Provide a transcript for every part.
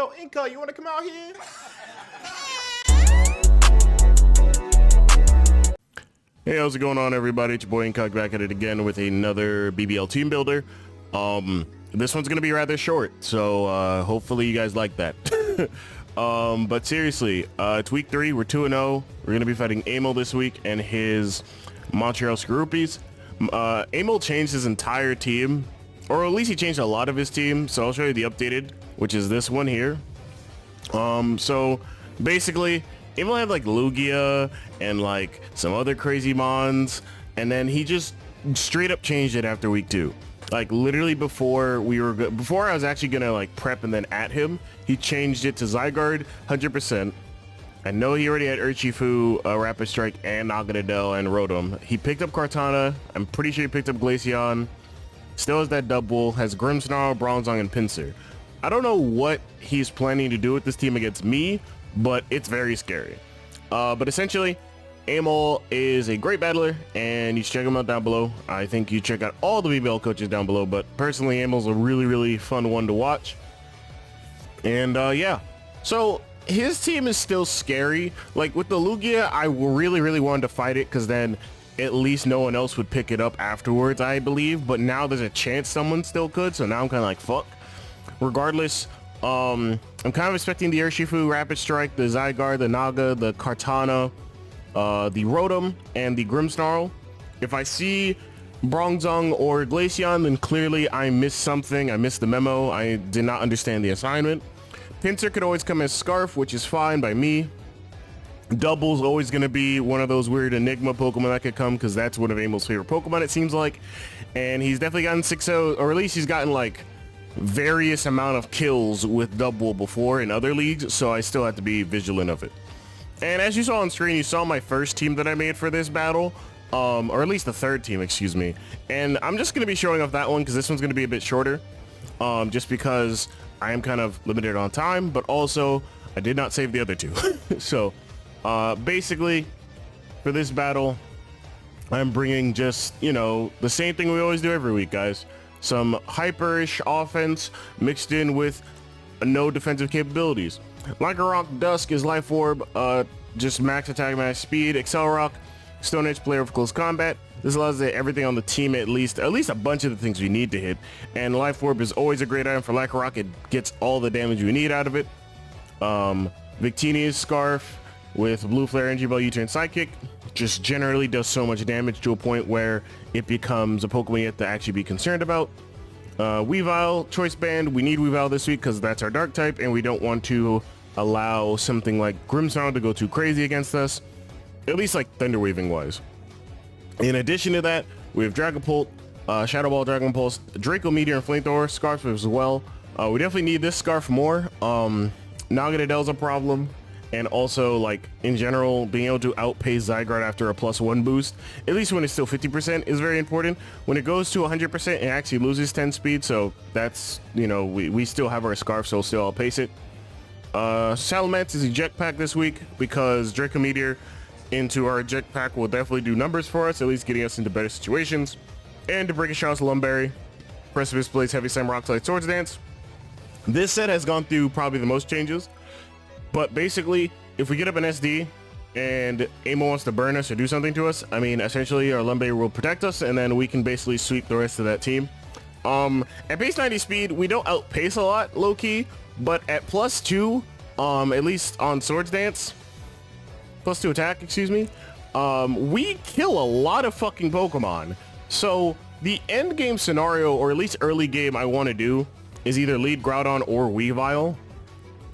Yo, Inca, you want to come out here? Hey, how's it going on, everybody? It's your boy IncogM back at it again with another BBL team builder. This one's gonna be rather short, so hopefully you guys like that. But seriously, it's week 3. We're 2-0. We're gonna be fighting Aimel this week and his Montreal Screwpies. Aimel changed his entire team, or at least he changed a lot of his team. So I'll show you the updated, which is this one here. So basically, Aimel had like Lugia and like some other crazy mons, and then he just straight up changed it after week 2. Like literally before I was actually gonna like prep and then at him, he changed it to Zygarde 100%. I know he already had Urshifu, Rapid Strike, and Naganadel and Rotom. He picked up Kartana. I'm pretty sure he picked up Glaceon. Still has that double, has Grimmsnarl, Bronzong, and Pinsir. I don't know what he's planning to do with this team against me, but it's very scary. But essentially, Aimel is a great battler, and you should check him out down below. I think you check out all the BBL coaches down below, but personally, Aimel's a really, really fun one to watch. And yeah, so his team is still scary. Like with the Lugia, I really, really wanted to fight it because then at least no one else would pick it up afterwards, I believe. But now there's a chance someone still could, so now I'm kind of like, fuck. Regardless, I'm kind of expecting the Urshifu, Rapid Strike, the Zygarde, the Naga, the Kartana, the Rotom, and the Grimmsnarl. If I see Bronzong or Glaceon, then clearly I missed something. I missed the memo. I did not understand the assignment. Pinsir could always come as Scarf, which is fine by me. Double's always going to be one of those weird Enigma Pokemon that could come, because that's one of Aimel's favorite Pokemon, it seems like. And he's definitely gotten 6-0, or at least he's gotten like various amount of kills with Double before in other leagues, so I still have to be vigilant of it. And as you saw on screen, you saw my first team that I made for this battle, or at least the third team, excuse me. And I'm just going to be showing off that one because this one's going to be a bit shorter, just because I am kind of limited on time, but also I did not save the other two. So basically for this battle, I'm bringing just, you know, the same thing we always do every week, guys. Some hyper-ish offense mixed in with no defensive capabilities. Lycanroc Dusk is Life Orb, just max attack, max speed. Accelerock, Stone Edge player for close combat. This allows everything on the team at least a bunch of the things we need to hit. And Life Orb is always a great item for Lycanroc. It gets all the damage we need out of it. Victinia's Scarf with Blue Flare, Energy Ball, U-Turn, Sidekick just generally does so much damage to a point where it becomes a Pokemon you have to actually be concerned about. Weavile, Choice Band. We need Weavile this week because that's our Dark type, and we don't want to allow something like Grimmsnarl to go too crazy against us, at least like Thunder Waving wise. In addition to that, we have Dragapult, Shadow Ball, Dragon Pulse, Draco Meteor, and Flamethrower. Scarf as well. We definitely need this Scarf more. Naganadel's a problem. And also, like, in general, being able to outpace Zygarde after a +1 boost, at least when it's still 50%, is very important. When it goes to 100%, it actually loses 10 speed, so that's, you know, we still have our Scarf, so we'll still outpace it. Salamence is eject pack this week, because Draco Meteor into our eject pack will definitely do numbers for us, at least getting us into better situations. And to break a shot, Lumberry. Precipice Blaze, Heavy Slam, Rock Slide, Swords Dance. This set has gone through probably the most changes. But basically, if we get up an SD and Aimel wants to burn us or do something to us, I mean, essentially our Lumberry will protect us, and then we can basically sweep the rest of that team. At base 90 speed, we don't outpace a lot, low-key, but at +2, at least on Swords Dance, +2 attack, excuse me, we kill a lot of fucking Pokemon. So the end game scenario, or at least early game I want to do, is either lead Groudon or Weavile,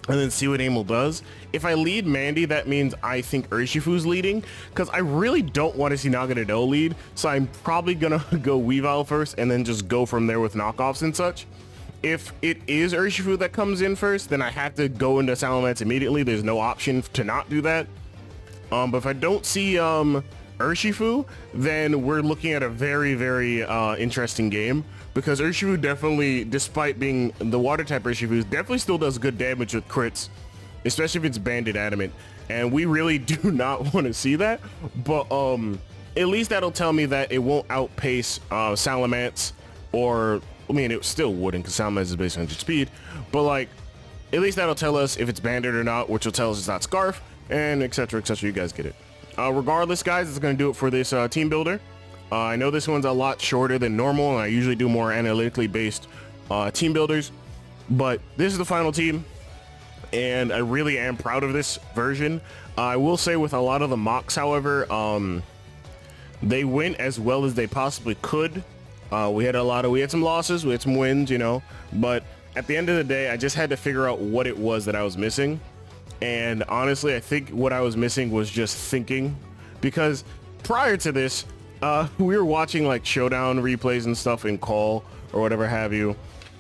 and then see what Aimel does. If I lead Mandy, that means I think Urshifu's leading, because I really don't want to see Naganadel lead, so I'm probably gonna go Weavile first and then just go from there with knockoffs and such. If it is Urshifu that comes in first, then I have to go into Salamence immediately. There's no option to not do that. But if I don't see Urshifu, then we're looking at a very, very interesting game, because Urshifu definitely, despite being the water type Urshifu, definitely still does good damage with crits, especially if it's banded adamant, and we really do not want to see that. But at least that'll tell me that it won't outpace Salamence, or I mean, it still wouldn't, because Salamence is based on 100 speed, but like at least that'll tell us if it's banded or not, which will tell us it's not scarf, and etc, etc. You guys get it. Regardless, guys, it's going to do it for this team builder. I know this one's a lot shorter than normal, and I usually do more analytically based team builders, but this is the final team, and I really am proud of this version. I will say with a lot of the mocks, however, they went as well as they possibly could. We had some losses, we had some wins, you know, but at the end of the day, I just had to figure out what it was that I was missing. And honestly, I think what I was missing was just thinking, because prior to this, we were watching like showdown replays and stuff in call or whatever have you.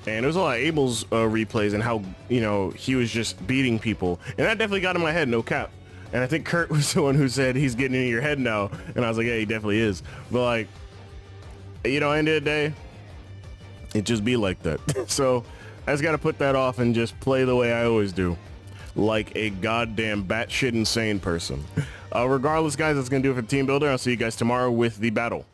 And there was a lot of Aimel's replays and how, you know, he was just beating people. And that definitely got in my head, no cap. And I think Kurt was the one who said he's getting in your head now. And I was like, yeah, he definitely is. But like, you know, end of the day, it just be like that. So I just got to put that off and just play the way I always do. Like a goddamn batshit insane person. Regardless, guys, that's going to do it for Team Builder. I'll see you guys tomorrow with the battle.